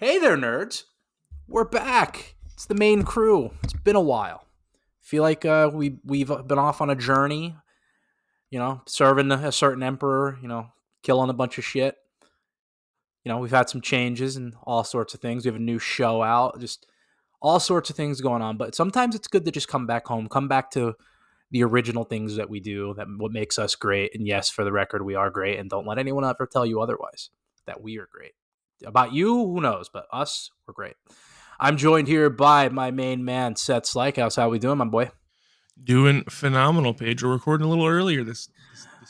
Hey there, nerds. We're back. It's the main crew. It's been a while. Feel like we've been off on a journey. Serving a certain emperor. Killing a bunch of shit. We've had some changes and all sorts of things. We have a new show out. Just all sorts of things going on. But sometimes it's good to just come back home. Come back to the original things that we do. That what makes us great. And yes, for the record, we are great. And don't let anyone ever tell you otherwise. That we are great. About you, who knows? But us, we're great. I'm joined here by my main man, Seth Slykehouse. How we doing, my boy? Doing phenomenal, Paige. We're recording a little earlier this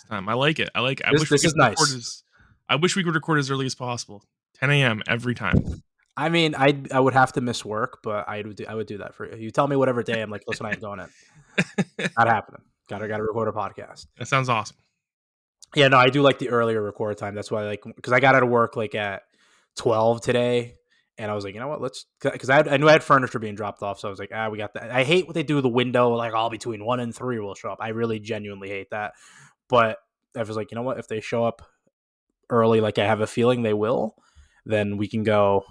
time. I like it. I wish we This could is record nice. as I wish we could record as early as possible. 10 a.m. every time. I mean, I would have to miss work, but I would do that for you. You tell me whatever day. I'm like, listen, I ain't going in. Not happening. Gotta record a podcast. That sounds awesome. Yeah, no, I do like the earlier record time. That's why, because I got out of work like at 12 today, and I was like, you know what, because I knew I had furniture being dropped off, so I was like, we got that. I hate what they do with the window, like all between 1 and 3 will show up. I really genuinely hate that, but I was like, you know what, if they show up early, like I have a feeling they will, then we can go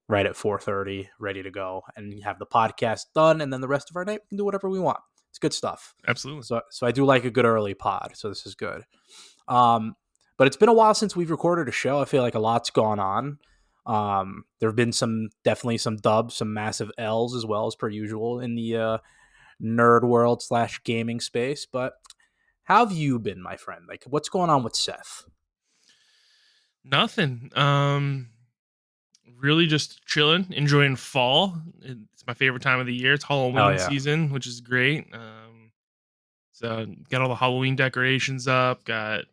right at 4:30, ready to go, and have the podcast done, and then the rest of our night we can do whatever we want. It's good stuff. Absolutely. So I do like a good early pod. So this is good. But it's been a while since we've recorded a show. I feel like a lot's gone on. There have been definitely some dubs, some massive L's as well as per usual in the nerd world / gaming space. But how have you been, my friend? Like, what's going on with Seth? Nothing. Really just chilling, enjoying fall. It's my favorite time of the year. It's Oh Halloween yeah, season, which is great. So got all the Halloween decorations up. Got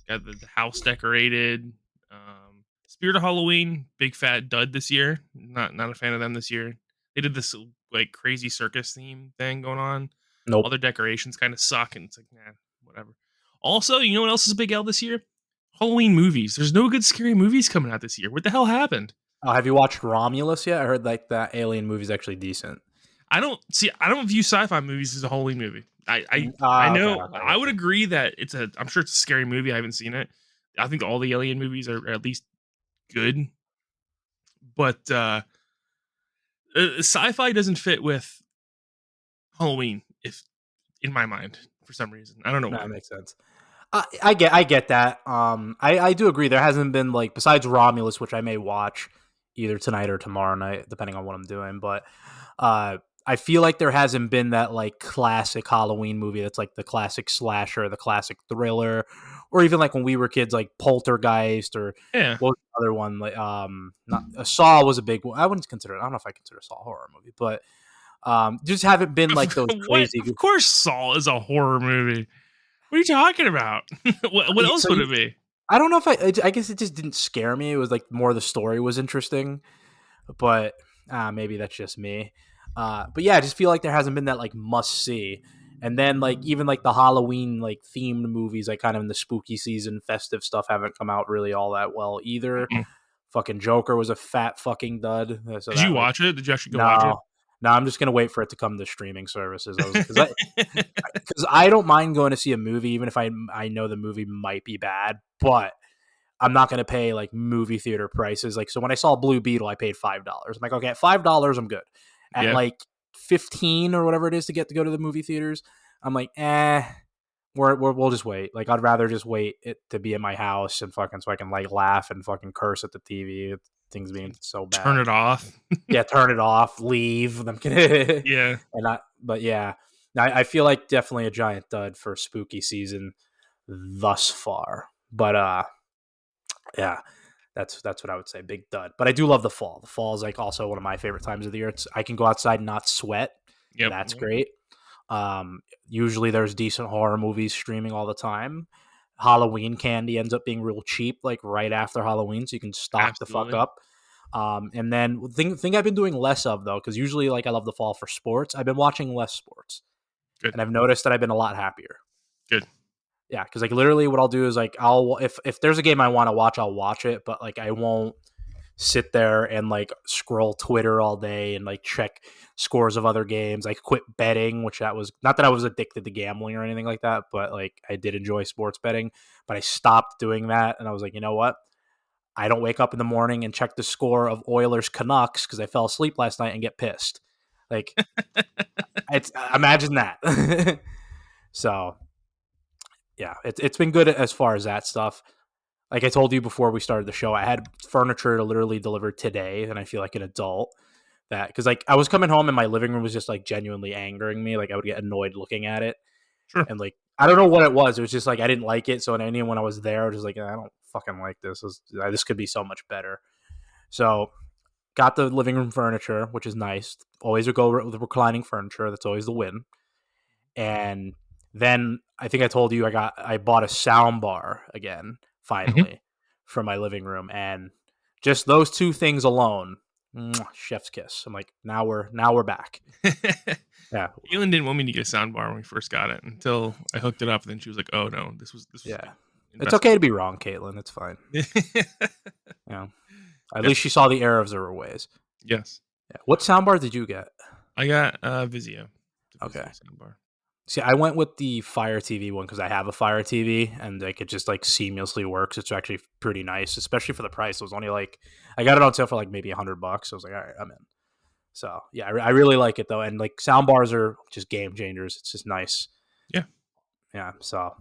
the house decorated. Spirit of Halloween, big fat dud this year. Not a fan of them this year. They did this like crazy circus theme thing going on. All nope. their decorations kind of suck, and it's like, nah, whatever. Also, you know what else is a big L this year? Halloween movies. There's no good scary movies coming out this year. What the hell happened? Have you watched Romulus yet? I heard like that Alien movie's actually decent. I don't view sci-fi movies as a Halloween movie. I Okay, know okay, I would okay. agree that I'm sure it's a scary movie. I haven't seen it. I think all the Alien movies are at least good, but sci-fi doesn't fit with Halloween, if in my mind, for some reason. I don't know No, why. that makes sense. I get that. I do agree. There hasn't been like besides Romulus, which I may watch either tonight or tomorrow night, depending on what I'm doing. But I feel like there hasn't been that like classic Halloween movie that's like the classic slasher, the classic thriller, or even like when we were kids, like Poltergeist or Yeah. what was the other one? Like not Saw was a big one. I wouldn't consider it. I don't know if I consider Saw a horror movie, but just haven't been like those What? crazy. Of course, Saw is a horror movie. What are you talking about? What else So would it be? I don't know if I guess it just didn't scare me. It was like more the story was interesting, but maybe that's just me. But yeah, I just feel like there hasn't been that like must see. And then like even like the Halloween like themed movies, like kind of in the spooky season, festive stuff haven't come out really all that well either. Mm-mm. Fucking Joker was a fat fucking dud. So Did you that like watch it? Did you actually go watch it? no, no, I'm just gonna wait for it to come to streaming services. I was because I don't mind going to see a movie even if I know the movie might be bad, but I'm not going to pay like movie theater prices. Like, so when I saw Blue Beetle, I paid $5. I'm like, okay, at $5, I'm good. At Yeah. like 15 or whatever it is to get to go to the movie theaters, I'm like, we'll just wait. Like, I'd rather just wait it to be in my house and fucking so I can like laugh and fucking curse at the TV. Things being so Turn bad. it off. Yeah, turn it off, leave. I'm kidding. Yeah. But yeah, I feel like definitely a giant dud for spooky season thus far. But yeah, that's what I would say. Big dud. But I do love the fall. The fall is like also one of my favorite times of the year. I can go outside and not sweat. Yep. That's great. Usually there's decent horror movies streaming all the time. Halloween candy ends up being real cheap, like right after Halloween, so you can stock the fuck Absolutely. up. And then thing I've been doing less of though, because usually like I love the fall for sports. I've been watching less sports, Good. and I've noticed that I've been a lot happier. Good. Yeah, because like literally, what I'll do is like I'll if there's a game I want to watch, I'll watch it, but like I won't sit there and like scroll Twitter all day and like check scores of other games. I quit betting, which that was not that I was addicted to gambling or anything like that, but like I did enjoy sports betting, but I stopped doing that and I was like, you know what? I don't wake up in the morning and check the score of Oilers Canucks because I fell asleep last night and get pissed. Like, it's imagine that. So yeah, it's been good as far as that stuff. Like I told you before we started the show, I had furniture literally delivered today, and I feel like an adult that because like I was coming home and my living room was just like genuinely angering me. Like I would get annoyed looking at it, Sure. and like I don't know what it was. It was just like I didn't like it. So and when I was there, I was just like I don't fucking like this. This could be so much better. So got the living room furniture, which is nice. Always go with reclining furniture. That's always the win. And then I think I told you I bought a sound bar again Mhm. finally for my living room, and just those two things alone, chef's kiss. I'm like now we're back. Yeah, Caitlin didn't want me to get a sound bar when we first got it until I hooked it up. And then she was like, "Oh no, this was a yeah. good It's investment." okay to be wrong, Caitlin. It's fine. Yeah, at Yeah. least she saw the error of her ways. Yes. Yeah. What soundbar did you get? I got Vizio. The Okay. Vizio soundbar. See, I went with the Fire TV one because I have a Fire TV and like it just like seamlessly works. It's actually pretty nice, especially for the price. It was only like I got it on sale for like maybe $100. So I was like, all right, I'm in. So yeah, I really like it though, and like sound bars are just game changers. It's just nice. Yeah. Yeah, so a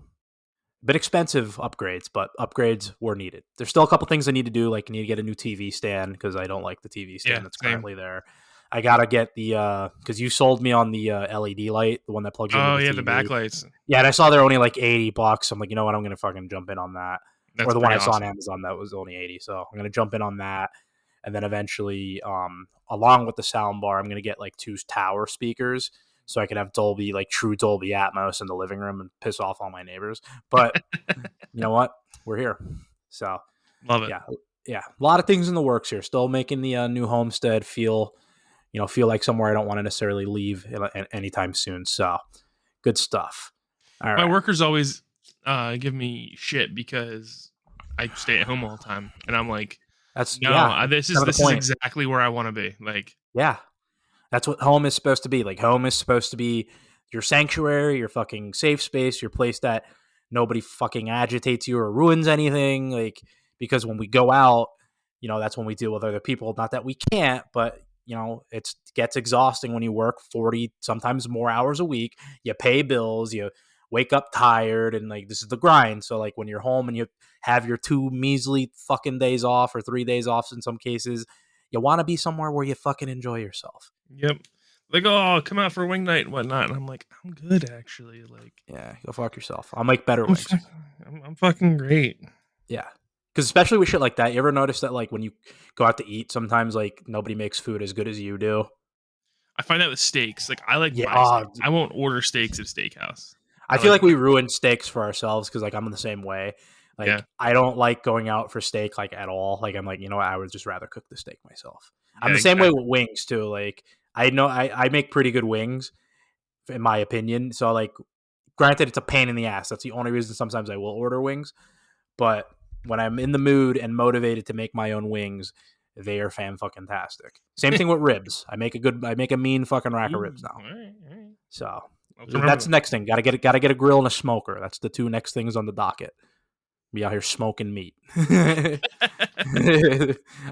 bit expensive upgrades, but upgrades were needed. There's still a couple things I need to do, like I need to get a new TV stand because I don't like the TV Yeah. stand that's Same. currently there. I gotta get the because you sold me on the LED light, the one that plugs into Oh the yeah, the TV. backlights. Yeah, and I saw they're only like $80. I'm like, you know what? I'm gonna fucking jump in on that. Or That's the one pretty I saw on awesome. Amazon that was only 80. So I'm gonna jump in on that. And then eventually, along with the sound bar, I'm gonna get like two tower speakers so I could have Dolby, like true Dolby Atmos in the living room and piss off all my neighbors. But you know what? We're here. So Love it. yeah, yeah, a lot of things in the works here. Still making the new homestead feel like somewhere I don't want to necessarily leave anytime soon. So good stuff. All My right. workers always give me shit because I stay at home all the time, and I'm like, That's no, yeah. That's this kind is of the this is point. exactly where I want to be. Like, Yeah, that's what home is supposed to be. Like home is supposed to be your sanctuary, your fucking safe space, your place that nobody fucking agitates you or ruins anything. Like because when we go out, that's when we deal with other people. Not that we can't, but it gets exhausting when you work 40, sometimes more hours a week. You pay bills, you wake up tired, and like this is the grind. So like when you're home and you have your 2 measly fucking days off or 3 days off in some cases, you want to be somewhere where you fucking enjoy yourself. yep. Like, oh, come out for a wing night and whatnot, and I'm like, I'm good actually. Like, Yeah, go fuck yourself. I'll make better I'm wings. fucking, I'm fucking great. Yeah. Because especially with shit like that, you ever notice that like when you go out to eat, sometimes like nobody makes food as good as you do. I find that with steaks. Like, I like Yeah. my steaks. I won't order steaks at a steakhouse. I I feel like like we my ruin steaks for ourselves because like I'm the same way. yeah, Like I don't like going out for steak like at all. Like I'm like, you know what, I would just rather cook the steak myself. I'm yeah, the same way with exactly. wings too. Like I know I make pretty good wings in my opinion. So like granted it's a pain in the ass. That's the only reason sometimes I will order wings. But when I'm in the mood and motivated to make my own wings, they are fan fucking tastic. Same thing with ribs. I make a mean fucking rack of Ooh, ribs now. all right, all right. So I'll have to remember that's that. the next thing. Gotta get a grill and a smoker. That's the two next things on the docket. Be out here smoking meat. I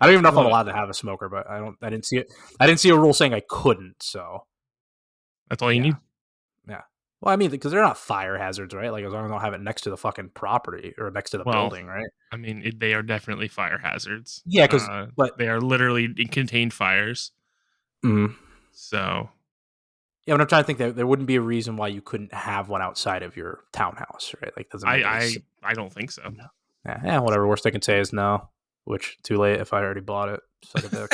don't even know if I'm Love it. allowed to have a smoker, but I didn't see it. I didn't see a rule saying I couldn't. So That's all you yeah, need. yeah. Well, I mean, because they're not fire hazards, right? Like as long as I don't have it next to the fucking property or next to the Well, building, right? I mean, they are definitely fire hazards. Yeah, because but They are literally contained fires. mm, So yeah, but I'm trying to think that there wouldn't be a reason why you couldn't have one outside of your townhouse, right? Like, doesn't I make any I sense. I don't think so. No. Yeah, whatever. Worst I can say is no. Which too late if I already bought it. Suck a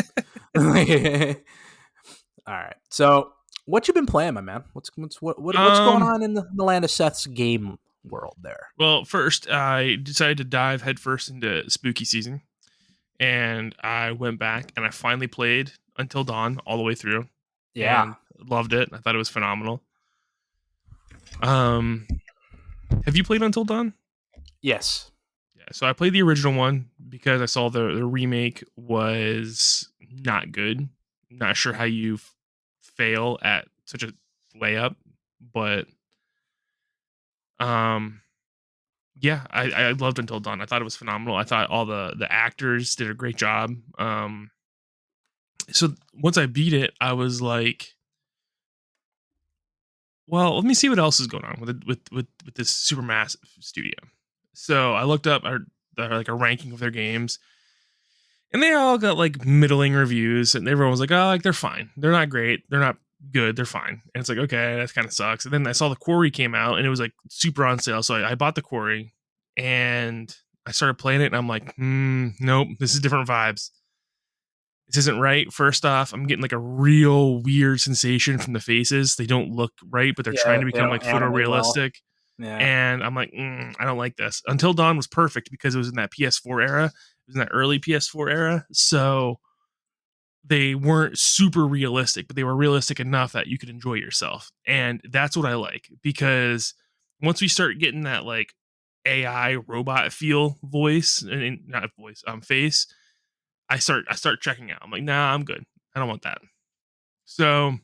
dick. All right. So, what you been playing, my man? What's going Um. on in the land of Seth's game world there? Well, first I decided to dive headfirst into spooky season, and I went back and I finally played Until Dawn all the way through, Yeah. and loved it. I thought it was phenomenal. Um, have you played Until Dawn? Yes. Yeah, so I played the original one because I saw the remake was not good. Not sure how you fail at such a layup, but um, Yeah, I loved Until Dawn. I thought it was phenomenal. I thought all the actors did a great job. So once I beat it, I was like, well, let me see what else is going on with this super massive studio. So I looked up like a ranking of their games, and they all got like middling reviews, and everyone was like, "Oh, like they're fine. They're not great. They're not good. They're fine." And it's like, okay, that kind of sucks. And then I saw the Quarry came out, and it was like super on sale, so I bought the Quarry, and I started playing it, and I'm like, nope, this is different vibes. This isn't right. First off, I'm getting like a real weird sensation from the faces. They don't look right, but they're trying Yeah, to they become don't like animate well. photorealistic. Yeah. And I'm like, I don't like this. Until Dawn was perfect because it was in that PS4 era. It was in that early PS4 era. So they weren't super realistic, but they were realistic enough that you could enjoy yourself. And that's what I like because once we start getting that like AI robot feel voice and not voice, face, I start checking out. I'm like, nah, I'm good. I don't want that. So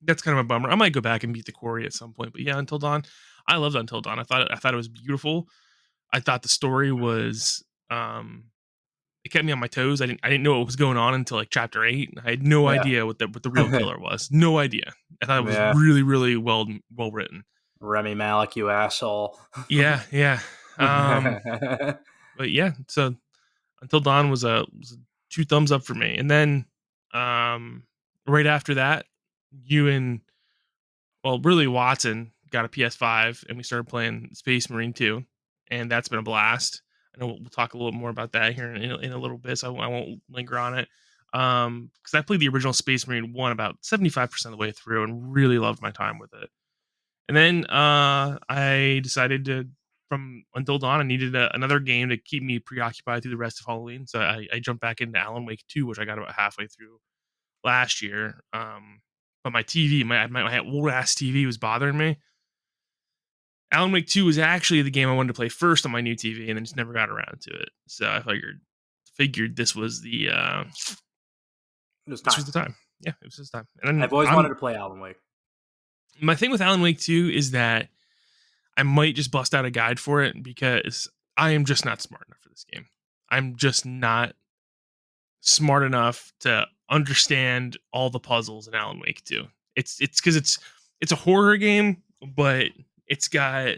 that's kind of a bummer. I might go back and beat the Quarry at some point, but yeah, Until Dawn. I loved Until Dawn. I thought it was beautiful. I thought the story was it kept me on my toes. I didn't know what was going on until like chapter 8. I had no Yeah. idea what the real killer was. No idea. I thought it was Yeah. really really well written. Remy Malik, you asshole. Yeah, yeah. Um but yeah, so Until Dawn was a two thumbs up for me. And then um right after that, you and well, really Watson got a PS5 and we started playing Space Marine 2, and that's been a blast. I know we'll talk a little more about that here in a little bit, so I won't linger on it. Because I played the original Space Marine 1 about 75% of the way through and really loved my time with it. And then I decided to, from Until Dawn, I needed another game to keep me preoccupied through the rest of Halloween. So I jumped back into Alan Wake 2, which I got about halfway through last year. But my TV, my old ass TV was bothering me. Alan Wake 2 was actually the game I wanted to play first on my new TV, and then just never got around to it. So I figured It was this time. was the time. Yeah, it was this time. And then I've always wanted to play Alan Wake. my thing with Alan Wake 2 is that I might just bust out a guide for it because I am just not smart enough for this game. I'm just not smart enough to understand all the puzzles in Alan Wake 2. It's because it's a horror game, but it's got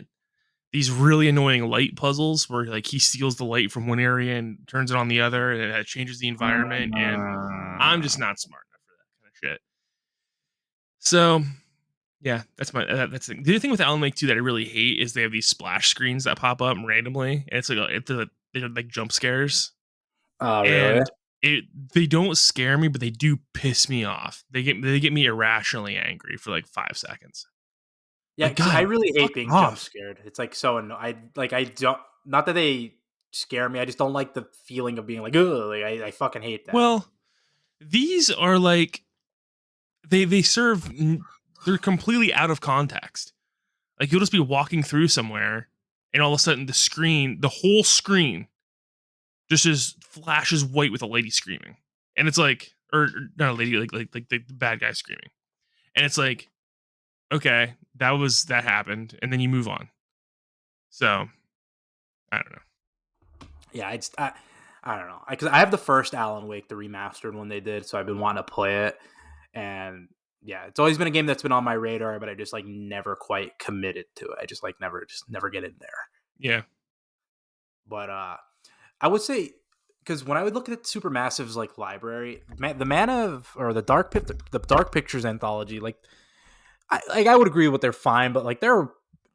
these really annoying light puzzles where like he steals the light from one area and turns it on the other, and that changes the environment. And I'm just Mm. not smart enough for that kind of shit. So yeah, that's the other thing with Alan Wake 2 that I really hate is they have these splash screens that pop up randomly, and they're like jump scares, Oh, really? and it they don't scare me, but they do piss me off. They get me irrationally angry for like 5 seconds. Yeah, Like, because I God, really fuck hate being jump off. scared. It's like so I don't. Not that they scare me. I just don't like the feeling of being like, ugh. Like I fucking hate that. Well, these are like they serve they're completely out of context. Like you'll just be walking through somewhere, and all of a sudden the whole screen just flashes white with a lady screaming, and it's like, or not a lady, like the bad guy screaming, and it's like, okay, that happened, and then you move on. So I don't know. Yeah, I don't know because I have the first Alan Wake, the remastered one they did, so I've been wanting to play it, and yeah, it's always been a game that's been on my radar, but I just like never quite committed to it. I just like never get in there. Yeah. But I would say because when I would look at Supermassive's like library, the Mana of or the Dark Pictures anthology, I would agree with they're fine, but like they're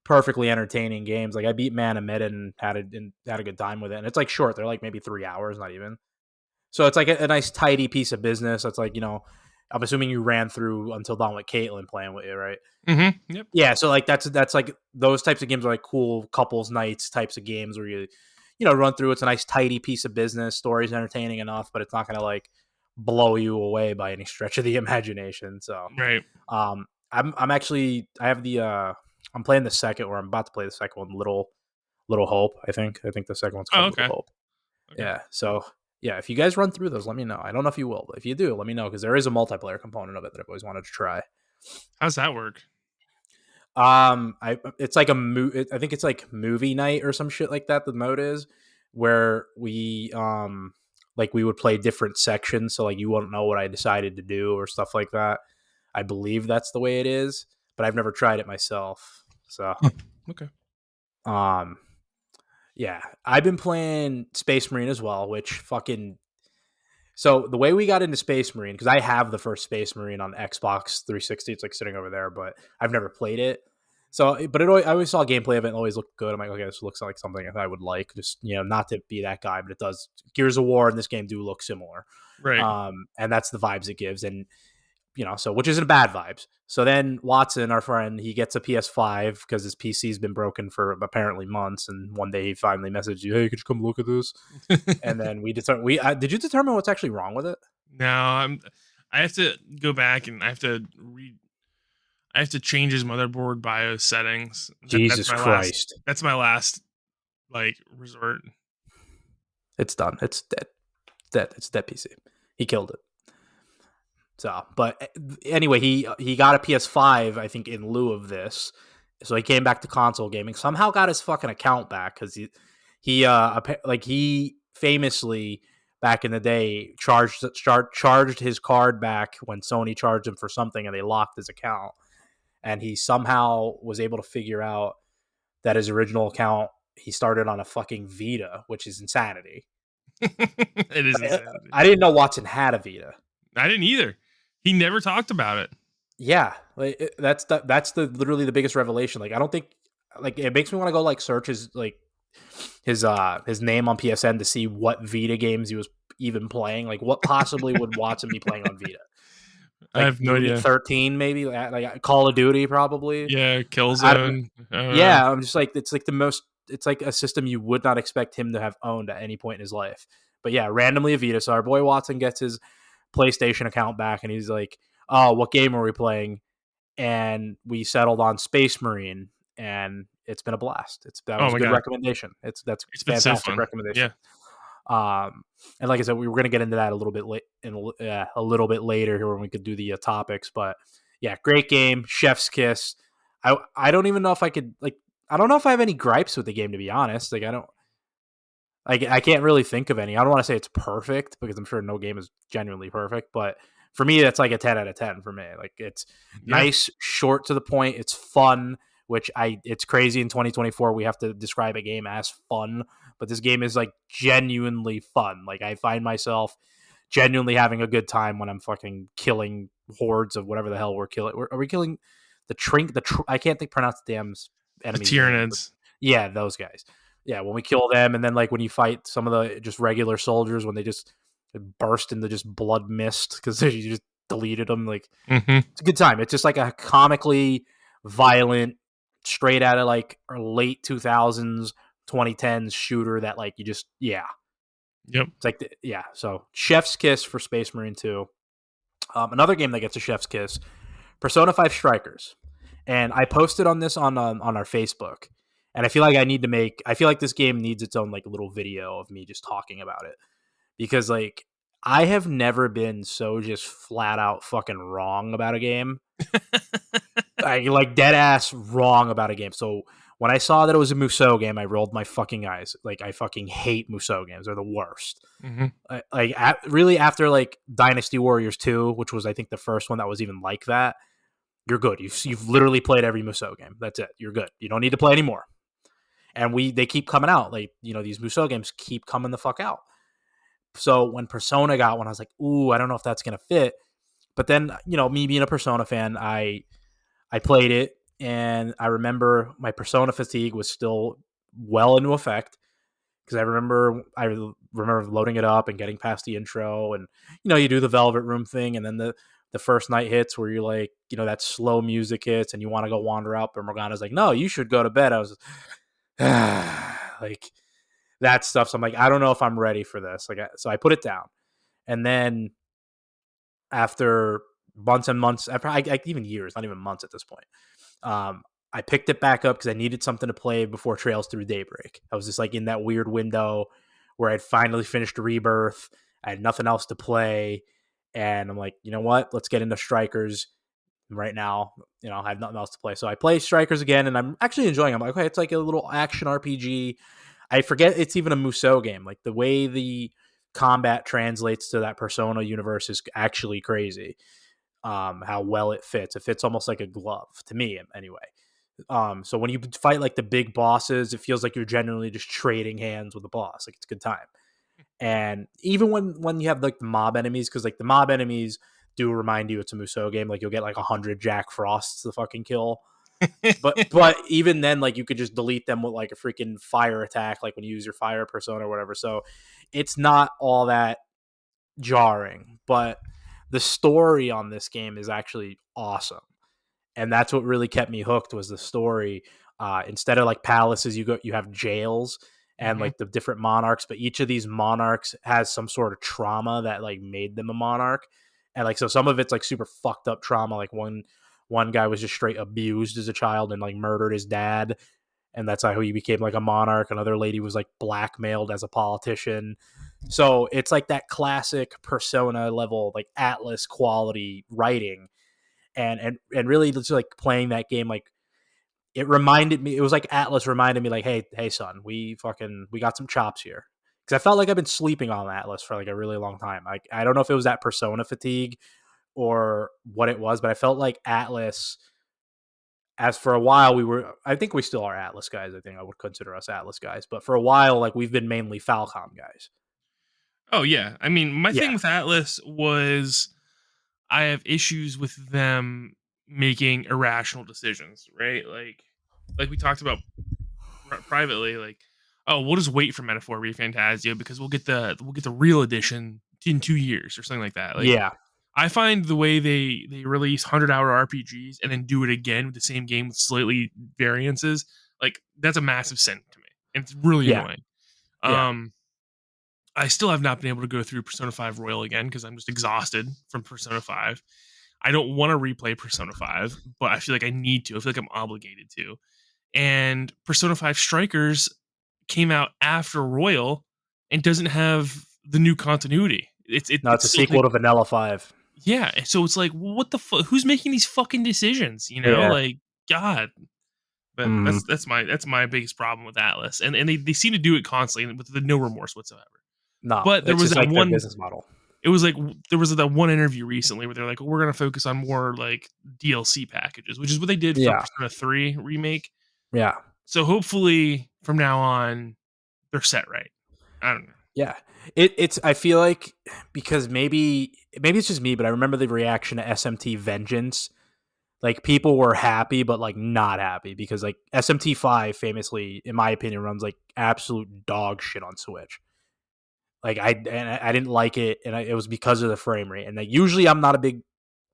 perfectly entertaining games. Like I beat Man of Mid and had a good time with it. And it's like short. They're like maybe 3 hours, not even. So it's like a nice tidy piece of business. It's like, I'm assuming you ran through Until Dawn with Caitlin playing with you, right? Yep. Yeah, so like that's like those types of games are like cool couples nights types of games where run through. It's a nice tidy piece of business. Story's entertaining enough, but it's not gonna like blow you away by any stretch of the imagination. So Right. I'm actually I have the I'm playing the second, or I'm about to play the second one, Little Hope. I think the second one's Oh, called Little okay. Hope. Okay. Yeah. So yeah, if you guys run through those, let me know. I don't know if you will, but if you do, let me know because there is a multiplayer component of it that I've always wanted to try. How's that work? It's like I think it's like movie night or some shit like that. The mode is where like we would play different sections, so like you won't know what I decided to do or stuff like that. I believe that's the way it is, but I've never tried it myself. So, Huh. Okay. um, yeah, I've been playing Space Marine as well, which fucking. So the way we got into Space Marine, because I have the first Space Marine on Xbox 360, it's like sitting over there, but I've never played it. So, but I always saw gameplay of it and always looked good. I'm like, okay, this looks like something I would like. Just not to be that guy, but it does. Gears of War and this game do look similar, Right. and that's the vibes it gives. And so which isn't bad vibes. So then Watson, our friend, he gets a PS5 because his PC's been broken for apparently months, and one day he finally messaged you, "Hey, could you come look at this?" And then did you determine what's actually wrong with it? Now I have to go back and I have to change his motherboard BIOS settings. Jesus Christ, That's my last like resort. it's done. It's dead. Dead. It's dead PC. He killed it. So, but anyway, he got a PS5, I think, in lieu of this. So he came back to console gaming. Somehow got his fucking account back because he famously back in the day charged his card back when Sony charged him for something, and they locked his account. And he somehow was able to figure out that his original account he started on a fucking Vita, which is insanity. It is I, insanity. I didn't know Watson had a Vita. I didn't either. He never talked about it. Yeah, like that's literally the biggest revelation. Like I don't think like it makes me want to go like search his name on PSN to see what Vita games he was even playing. Like what possibly would Watson be playing on Vita? I Like have no Elite idea. 13 maybe, like Call of Duty probably. Yeah, I don't, Killzone. I don't know. yeah, I'm just like it's like the most. It's like a system you would not expect him to have owned at any point in his life. But yeah, randomly a Vita. So our boy Watson gets his PlayStation account back, and he's like, "Oh, what game are we playing?" And we settled on Space Marine, and it's been a blast. That Oh was a my good god, recommendation. That's it's been so fantastic fun. recommendation. Yeah. And like I said, we were going to get into that a little bit a little bit later here when we could do the topics. But yeah, great game, Chef's Kiss. I don't even know if I could like. I don't know if I have any gripes with the game to be honest. Like I don't. I can't really think of any. I don't want to say it's perfect because I'm sure no game is genuinely perfect, but for me, that's like a 10 out of 10 for me. Like it's Yeah. nice, short to the point. It's fun, which it's crazy in 2024. We have to describe a game as fun, but this game is like genuinely fun. Like I find myself genuinely having a good time when I'm fucking killing hordes of whatever the hell we're killing. Are we killing I can't pronounce the damn The enemy's name, but Tyranids. yeah, those guys. Yeah, when we kill them, and then like when you fight some of the just regular soldiers, when they just burst into just blood mist because you just deleted them. Like Hmm. it's a good time. It's just like a comically violent, straight out of like late 2000s, 2010s shooter that like you just Yep. it's like yeah. So Chef's Kiss for Space Marine 2. Another game that gets a Chef's Kiss, Persona 5 Strikers, and I posted on this on our Facebook. And I feel like I feel like this game needs its own like little video of me just talking about it because like I have never been so just flat out fucking wrong about a game. Like dead ass wrong about a game. So when I saw that it was a Musou game, I rolled my fucking eyes. Like I fucking hate Musou games; they're the worst. Hmm. Really after like Dynasty Warriors 2, which was I think the first one that was even like that. You're good. You've literally played every Musou game. That's it. You're good. You don't need to play anymore. And they keep coming out. Like these Musou games keep coming the fuck out. So when Persona got one, I was like, ooh, I don't know if that's gonna fit. But then me being a Persona fan, I played it, and I remember my Persona fatigue was still well into effect because I remember loading it up and getting past the intro, and you do the Velvet Room thing, and then the first night hits where you're like, that slow music hits, and you want to go wander up, and Morgana's like, no, you should go to bed. I was like that stuff. So I'm like, I don't know if I'm ready for this. So I put it down, and then after months and months, even years, not even months at this point, I picked it back up because I needed something to play before Trails Through Daybreak. I was just like in that weird window where I'd finally finished Rebirth. I had nothing else to play. And I'm like, you know what? Let's get into Strikers. right now, I have nothing else to play. So I play Strikers again, and I'm actually enjoying it. I'm like, okay, it's like a little action RPG. I forget it's even a Musou game. Like the way the combat translates to that Persona universe is actually crazy. How well it fits. It fits almost like a glove to me, anyway. So when you fight like the big bosses, it feels like you're genuinely just trading hands with the boss. Like it's a good time. And even when you have like the mob enemies, because like the mob enemies do remind you it's a Musou game. Like you'll get like 100 Jack Frosts to fucking kill. But even then, like you could just delete them with like a freaking fire attack, like when you use your fire persona or whatever. So it's not all that jarring. But the story on this game is actually awesome, and that's what really kept me hooked was the story. Instead of like palaces, you have jails and Hmm. like the different monarchs, but each of these monarchs has some sort of trauma that like made them a monarch, and like so some of it's like super fucked up trauma. Like one guy was just straight abused as a child and like murdered his dad, and that's how he became like a monarch. Another lady was like blackmailed as a politician. So it's like that classic Persona level, like Atlas quality writing, and really just like playing that game, like it reminded me, it was like Atlas reminded me like, hey son, we got some chops here, because I felt like I've been sleeping on Atlas for like a really long time. Like I don't know if it was that Persona fatigue or what it was, but I felt like Atlas, as for a while we were, I think we still are Atlas guys. I think I would consider us Atlas guys, but for a while like we've been mainly Falcom guys. Oh yeah, I mean, my Yeah, thing with Atlas was I have issues with them making irrational decisions, right? Like we talked about privately, like, oh, we'll just wait for Metaphor ReFantasia because we'll get the real edition in 2 years or something like that. Like yeah, I find the way they release 100-hour RPGs and then do it again with the same game with slightly variances, like that's a massive sin to me, and it's really yeah, annoying. yeah. Um, I still have not been able to go through Persona 5 Royal again because I'm just exhausted from Persona 5. I don't want to replay Persona 5, but I feel like I need to. I feel like I'm obligated to. And Persona 5 Strikers came out after Royal and doesn't have the new continuity. No, it's It's a still sequel like, to Vanilla 5. yeah. So it's like, what the fuck? Who's making these fucking decisions? Yeah. Like, God. But Mm, that's my biggest problem with Atlas, and they seem to do it constantly with the no remorse whatsoever. no, But there it's was just that like their one. business model. It was like there was that one interview recently where they're like, we're gonna focus on more like DLC packages, which is what they did for Yeah, Persona 3 remake. yeah. So hopefully from now on they're set right. I don't know. Yeah. It's I feel like, because maybe it's just me, but I remember the reaction to SMT Vengeance. Like people were happy but like not happy, because like SMT5 famously, in my opinion, runs like absolute dog shit on Switch. Like I didn't like it, and it was because of the frame rate. And like usually I'm not a big,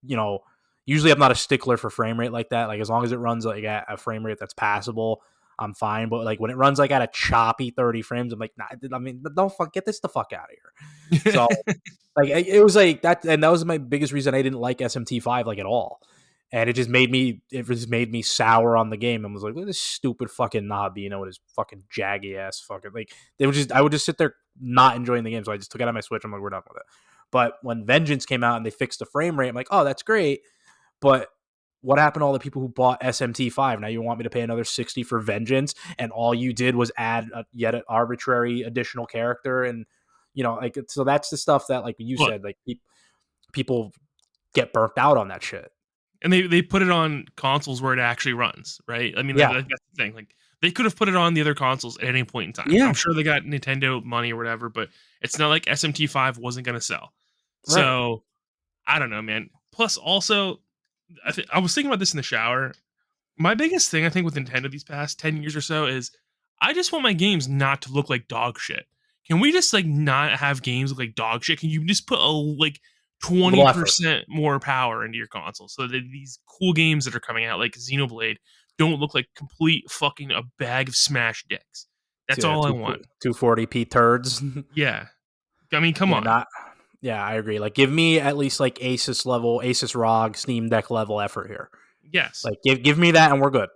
you know, usually I'm not a stickler for frame rate like that. Like as long as it runs like at a frame rate that's passable, I'm fine. But like when it runs like at a choppy 30 frames, I'm like, nah. I mean, don't get this the fuck out of here. So like it was like that, and that was my biggest reason I didn't like SMT5 like at all. And it just made me sour on the game, and was like, look at this stupid fucking Nabi, with his fucking jaggy ass fucking, like, I would just sit there not enjoying the game. So I just took it out of my Switch. I'm like, we're done with it. But when Vengeance came out and they fixed the frame rate, I'm like, oh, that's great. But what happened to all the people who bought SMT5? Now you want me to pay another 60 for Vengeance, and all you did was add yet an arbitrary additional character, and like, so that's the stuff that, like you Look, said, like people get burnt out on that shit. and they put it on consoles where it actually runs, right? I mean, Yeah, that's the thing. Like they could have put it on the other consoles at any point in time. I'm yeah, sure they got Nintendo money or whatever, but it's not like SMT5 wasn't going to sell. right. So I don't know, man. Plus, also, I was thinking about this in the shower. My biggest thing I think with Nintendo these past 10 years or so is I just want my games not to look like dog shit. Can we just like not have games look like dog shit? Can you just put like A little effort. 20% more power into your console so that these cool games that are coming out like Xenoblade don't look like complete fucking a bag of smashed dicks? That's Yeah, all I want. 240p turds. Yeah. I mean, come Yeah, on. not. Yeah, I agree. Like, give me at least like Asus ROG, Steam Deck level effort here. Yes. Like, give me that, and we're good.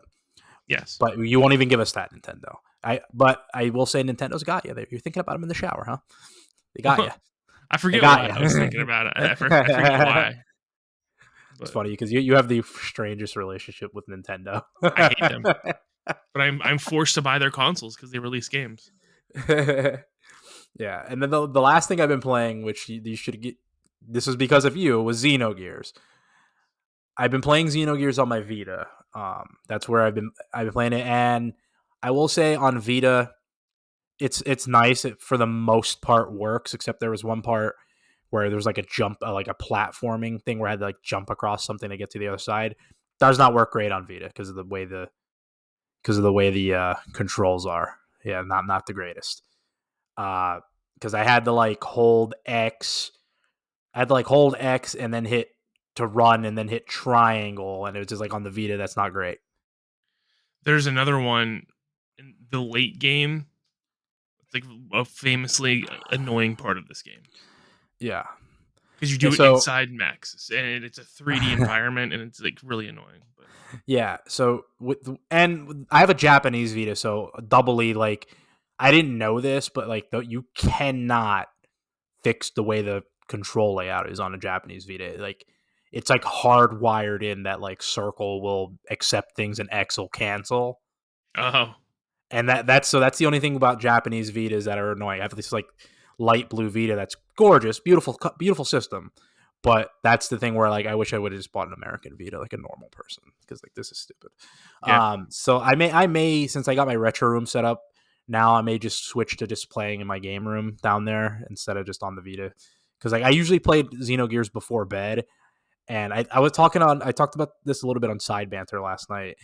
Yes. But you won't even give us that, Nintendo. But I will say Nintendo's got you. You're thinking about them in the shower, huh? They got you. I They forget got why I was thinking you. about it. I forget why. It's but funny because you have the strangest relationship with Nintendo. I hate them. But I'm forced to buy their consoles because they release games. Yeah, and then the last thing I've been playing, which you should get, this was because of you, was Xenogears. I've been playing Xenogears on my Vita. That's where I've been playing it, and I will say on Vita, it's nice. It for the most part works, except there was one part where there was like a jump, like a platforming thing where I had to like jump across something to get to the other side. Does not work great on Vita because of the way the controls are. Yeah, not the greatest. Because I had to like hold X. I had to like hold X and then hit to run and then hit triangle, and it was just like on the Vita. That's not great. There's another one in the late game. It's like a famously annoying part of this game Yeah. because you Yeah. do it So inside mechs and it's a 3D environment and it's like really annoying. But yeah. So and I have a Japanese Vita, so doubly like I didn't know this, but like you cannot fix the way the control layout is on a Japanese Vita. Like it's like hardwired in that like circle will accept things and X will cancel. oh And that's the only thing about Japanese Vitas that are annoying. I have this like light blue Vita that's gorgeous, beautiful system. But that's the thing where like I wish I would have just bought an American Vita like a normal person because like this is stupid. yeah, So I may since I got my retro room set up now I may just switch to just playing in my game room down there instead of just on the Vita because like I usually played Xenogears before bed and I talked about this a little bit on Side Banter last night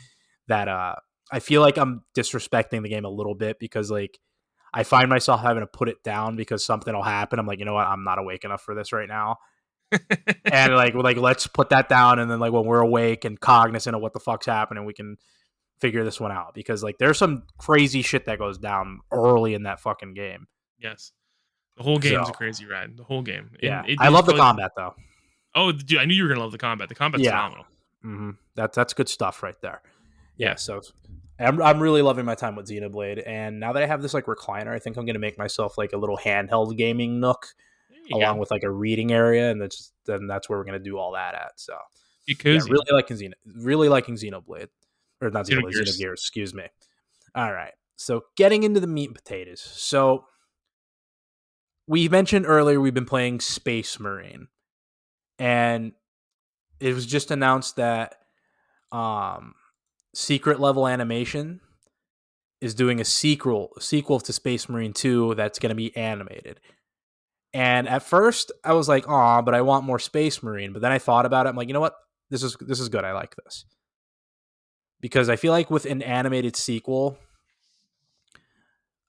that I feel like I'm disrespecting the game a little bit because like I find myself having to put it down because something will happen. I'm like, you know what? I'm not awake enough for this right now. And like let's put that down and then like when we're awake and cognizant of what the fuck's happening, we can figure this one out because like there's some crazy shit that goes down early in that fucking game. yes, the whole So, game's a crazy ride. The whole game, and yeah. it I is love the probably combat though. oh, dude, I knew you were gonna love the combat. The combat's Yeah. phenomenal. That's good stuff right there. Yeah, Yeah, so I'm really loving my time with Xenoblade, and now that I have this like recliner, I think I'm gonna make myself like a little handheld gaming nook, there you along go. with like a reading area, and that's where we're gonna do all that at. So Be yeah, cozy. really liking Xenoblade, or not Xenoblade, Xenogears. Xenogears. Excuse me. All right, so getting into the meat and potatoes. So we mentioned earlier we've been playing Space Marine, and it was just announced that um, Secret Level Animation is doing a sequel to Space Marine 2 that's going to be animated. And at first I was like, "Aw, but I want more Space Marine." But then I thought about it. I'm like, "You know what? This is good. I like this." Because I feel like with an animated sequel,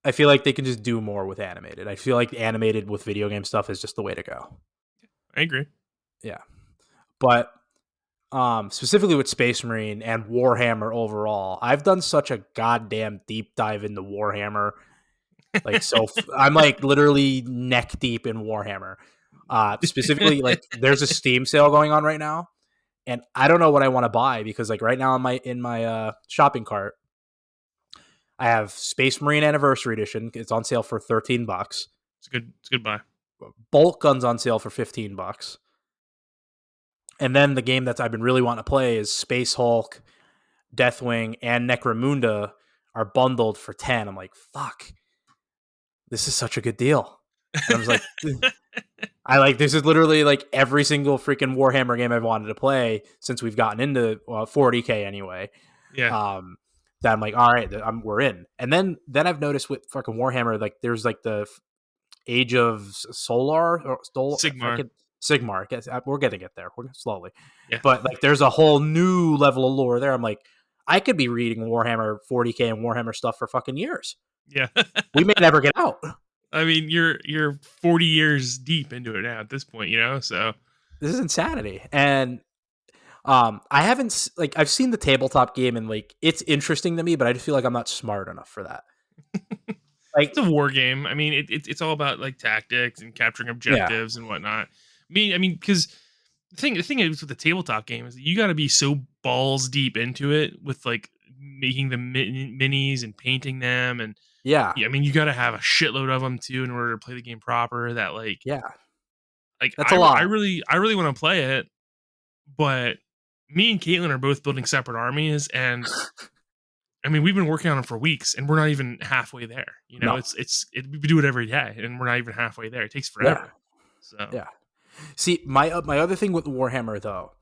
I feel like they can just do more with animated. I feel like animated with video game stuff is just the way to go. I agree. Yeah. But specifically with Space Marine and Warhammer overall, I've done such a goddamn deep dive into Warhammer. Like so, I'm like literally neck deep in Warhammer. Specifically, like there's a Steam sale going on right now, and I don't know what I want to buy because like right now in my shopping cart, I have Space Marine Anniversary Edition. It's on sale for $13. It's good. It's good buy. Bolt Gun's on sale for $15. And then the game that I've been really wanting to play is Space Hulk, Deathwing, and Necromunda are bundled for 10. I'm like, fuck, this is such a good deal. And I was like, this is literally like every single freaking Warhammer game I've wanted to play since we've gotten into 40K anyway. Yeah. That I'm like, all right, we're in. And then I've noticed with fucking Warhammer, like there's like the Age of Solar or Sigmar. Sigmar. We're gonna get there. We're slowly, Yeah. but like there's a whole new level of lore there. I'm like, I could be reading Warhammer 40K and Warhammer stuff for fucking years. Yeah. We may never get out. I mean, you're 40 years deep into it now at this point, so This is insanity. And I haven't like I've seen the tabletop game and like it's interesting to me, but I just feel like I'm not smart enough for that. Like, it's a war game. I mean, it's all about like tactics and capturing yeah, objectives and whatnot. I mean, because the thing is with the tabletop game is that you got to be so balls deep into it with like making the minis and painting them, and yeah, yeah, I mean, you got to have a shitload of them too in order to play the game proper. That like yeah. like That's a I lot. really want to play it, but me and Caitlin are both building separate armies, and I mean, we've been working on them for weeks, and we're not even halfway there. You know, No. we do it every day, and we're not even halfway there. It takes Yeah. forever. So Yeah. See, my other thing with Warhammer though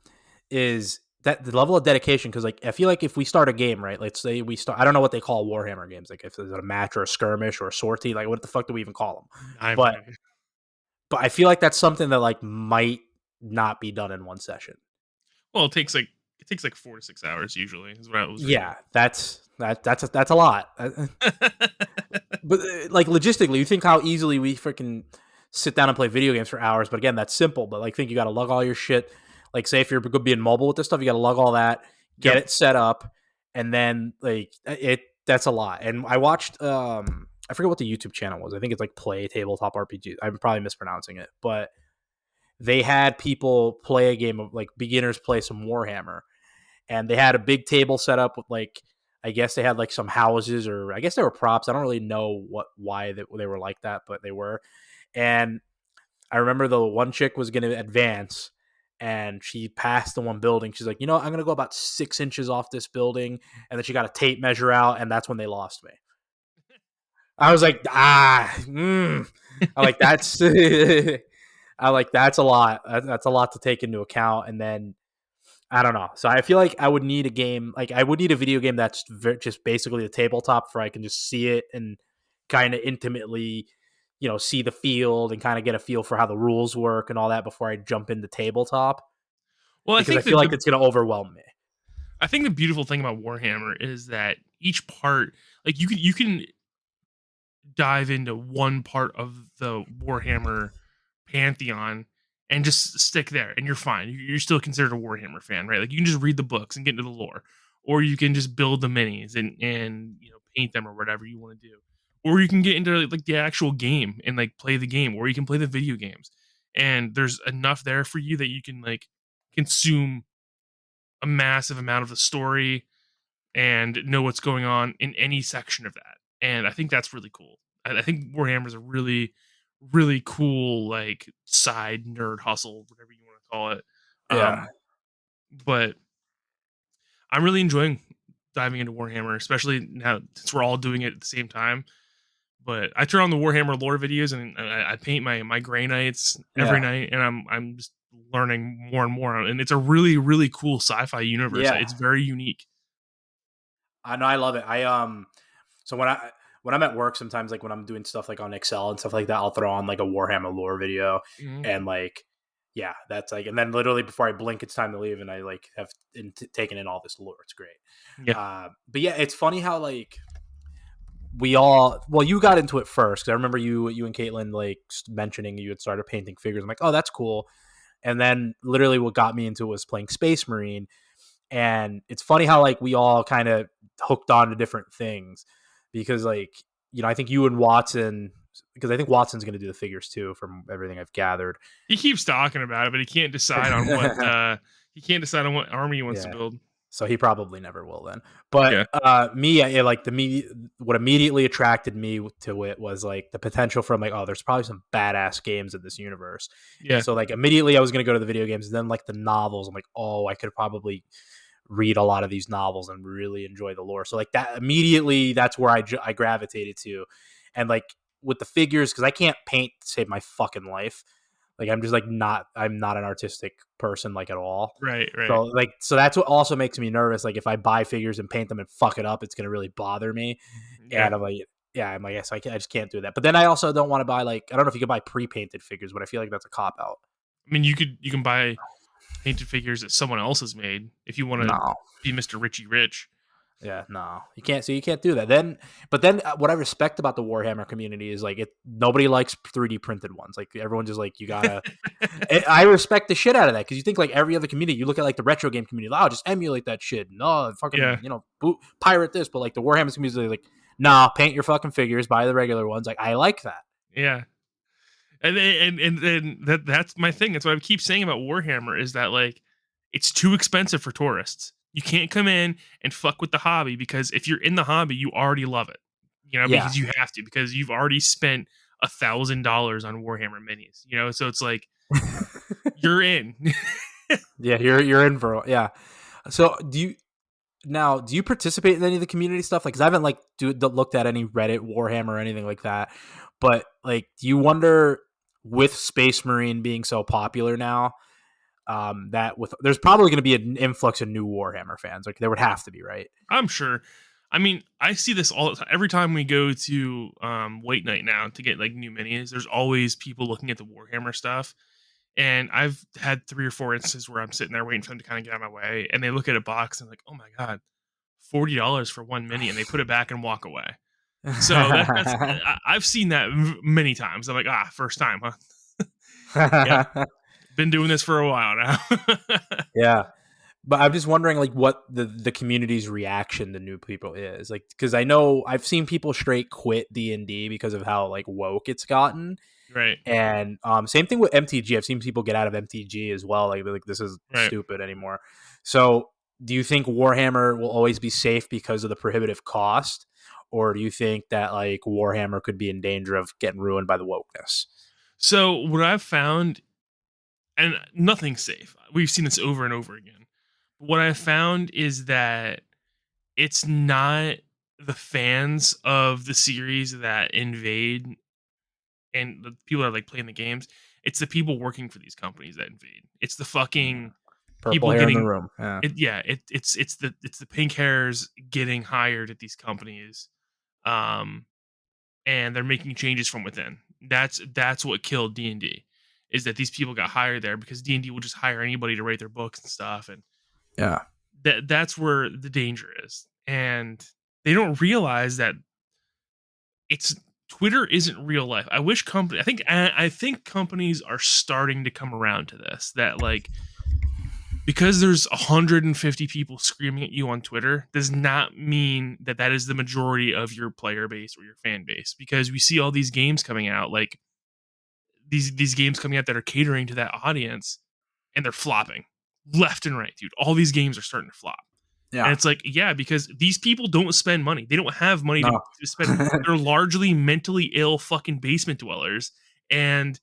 is that the level of dedication. Because like I feel like if we start a game, right? Let's say we start. I don't know what they call Warhammer games. Like if it's a match or a skirmish or a sortie. Like what the fuck do we even call them? I have no But idea. I feel like that's something that like might not be done in one session. Well, it takes like 4 to 6 hours usually. Is what I was reading. Yeah, that's a lot. But like logistically, you think how easily we freaking sit down and play video games for hours. But again, that's simple. But like, think you got to lug all your shit. Like, say if you're being mobile with this stuff, you got to lug all that, get Yep. it set up, and then like it. That's a lot. And I watched. I forget what the YouTube channel was. I think it's like Play Tabletop RPG. I'm probably mispronouncing it, but they had people play a game of like beginners play some Warhammer, and they had a big table set up with like I guess they had like some houses or I guess they were props. I don't really know why they were like that, but they were. And I remember the one chick was going to advance and she passed the one building. She's like, I'm going to go about 6 inches off this building. And then she got a tape measure out. And that's when they lost me. I was like, I like, that's, I like, that's a lot. That's a lot to take into account. And then I don't know. So I feel like I would need a game, like I would need a video game that's just basically a tabletop where I can just see it and kind of intimately, see the field and kind of get a feel for how the rules work and all that before I jump into tabletop Well, because I feel like it's going to overwhelm me. I think the beautiful thing about Warhammer is that each part, like you can dive into one part of the Warhammer pantheon and just stick there, and you're fine. You're still considered a Warhammer fan, right? Like you can just read the books and get into the lore, or you can just build the minis and paint them or whatever you want to do, or you can get into like the actual game and like play the game, or you can play the video games. And there's enough there for you that you can like consume a massive amount of the story and know what's going on in any section of that. And I think that's really cool. I think Warhammer is a really, really cool like side nerd hustle, whatever you want to call it. Yeah. But I'm really enjoying diving into Warhammer, especially now since we're all doing it at the same time. But I turn on the Warhammer lore videos and I paint my Grey Knights every Yeah. night, and I'm just learning more and more. And it's a really, really cool sci-fi universe. Yeah. It's very unique. I know. I love it. So when I'm at work, sometimes like when I'm doing stuff like on Excel and stuff like that, I'll throw on like a Warhammer lore video Mhm. and like, yeah, that's like, and then literally before I blink, it's time to leave, and I like have taken in all this lore. It's great. Yeah. But yeah, it's funny how like we all, well, you got into it first because I remember you and Caitlin like mentioning you had started painting figures. I'm like, oh, that's cool. And then literally what got me into it was playing Space Marine, and it's funny how like we all kind of hooked on to different things because like I think you and Watson, because I think Watson's going to do the figures too from everything I've gathered. He keeps talking about it, but he can't decide on what army he wants to Yeah, build. so he probably never will then. But Yeah. me, like what immediately attracted me to it was like the potential from like, oh, there's probably some badass games in this universe. Yeah. So like immediately I was going to go to the video games, and then like the novels, I'm like, oh, I could probably read a lot of these novels and really enjoy the lore. So like that immediately, that's where I gravitated to, and like with the figures, because I can't paint to save my fucking life. Like I'm just like I'm not an artistic person like at all. Right, right. So that's what also makes me nervous. Like if I buy figures and paint them and fuck it up, it's gonna really bother me. Yeah. And I'm like, yeah, I'm like, yes, I just can't do that. But then I also don't want to buy like I don't know if you can buy pre-painted figures, but I feel like that's a cop out. I mean, you can buy painted figures that someone else has made if you want to No, be Mr. Richie Rich. yeah, no, you can't. So you can't do that. But then what I respect about the Warhammer community is like nobody likes 3D printed ones. Like everyone just like you gotta. I respect the shit out of that because you think like every other community, you look at like the retro game community, oh, just emulate that shit. No, Yeah. fucking pirate this. But like the Warhammer community, is like, nah, paint your fucking figures, buy the regular ones. Like I like that. Yeah. And that's my thing. That's what I keep saying about Warhammer is that like it's too expensive for tourists. You can't come in and fuck with the hobby because if you're in the hobby, you already love it. Yeah, Because you have to because you've already spent $1,000 on Warhammer minis. So it's like you're in. Yeah, you're in for yeah. So do you participate in any of the community stuff? Like, 'cause I haven't like looked at any Reddit Warhammer or anything like that. But like, do you wonder with Space Marine being so popular now, that with there's probably going to be an influx of new Warhammer fans. Like there would have to be, right? I'm sure. I mean, I see this all the time. Every time we go to White Night now to get like new minis, there's always people looking at the Warhammer stuff. And I've had 3 or 4 instances where I'm sitting there waiting for them to kind of get out of my way, and they look at a box and like, "Oh my god, $40 for one mini," and they put it back and walk away. So that's I've seen that many times. I'm like, first time, huh? Yep, been doing this for a while now. Yeah. But I'm just wondering, like, what the community's reaction to new people is, like, because I know I've seen people straight quit D&D because of how like woke it's gotten, Right, and same thing with MTG. I've seen people get out of MTG as well, like this is right. stupid anymore. So, do you think Warhammer will always be safe because of the prohibitive cost, or do you think that like Warhammer could be in danger of getting ruined by the wokeness? So what I've found, and nothing's safe. We've seen this over and over again. But what I found is that it's not the fans of the series that invade and the people that are like playing the games. It's the people working for these companies that invade. It's the fucking Purple people hair in the getting room. Yeah. it. Yeah, it's the pink hairs getting hired at these companies, um, and they're making changes from within. That's what killed D&D, is that these people got hired there because D&D will just hire anybody to write their books and stuff, and Yeah. that's where the danger is. And they don't realize that it's Twitter isn't real life. I wish company. I think companies are starting to come around to this. That like because there's 150 people screaming at you on Twitter does not mean that that is the majority of your player base or your fan base. Because we see all these games coming out, like these games coming out that are catering to that audience, and they're flopping left and right, dude. All these games are starting to flop. And Yeah. it's like, yeah, because these people don't spend money. They don't have money No. to spend. They're largely mentally ill fucking basement dwellers. And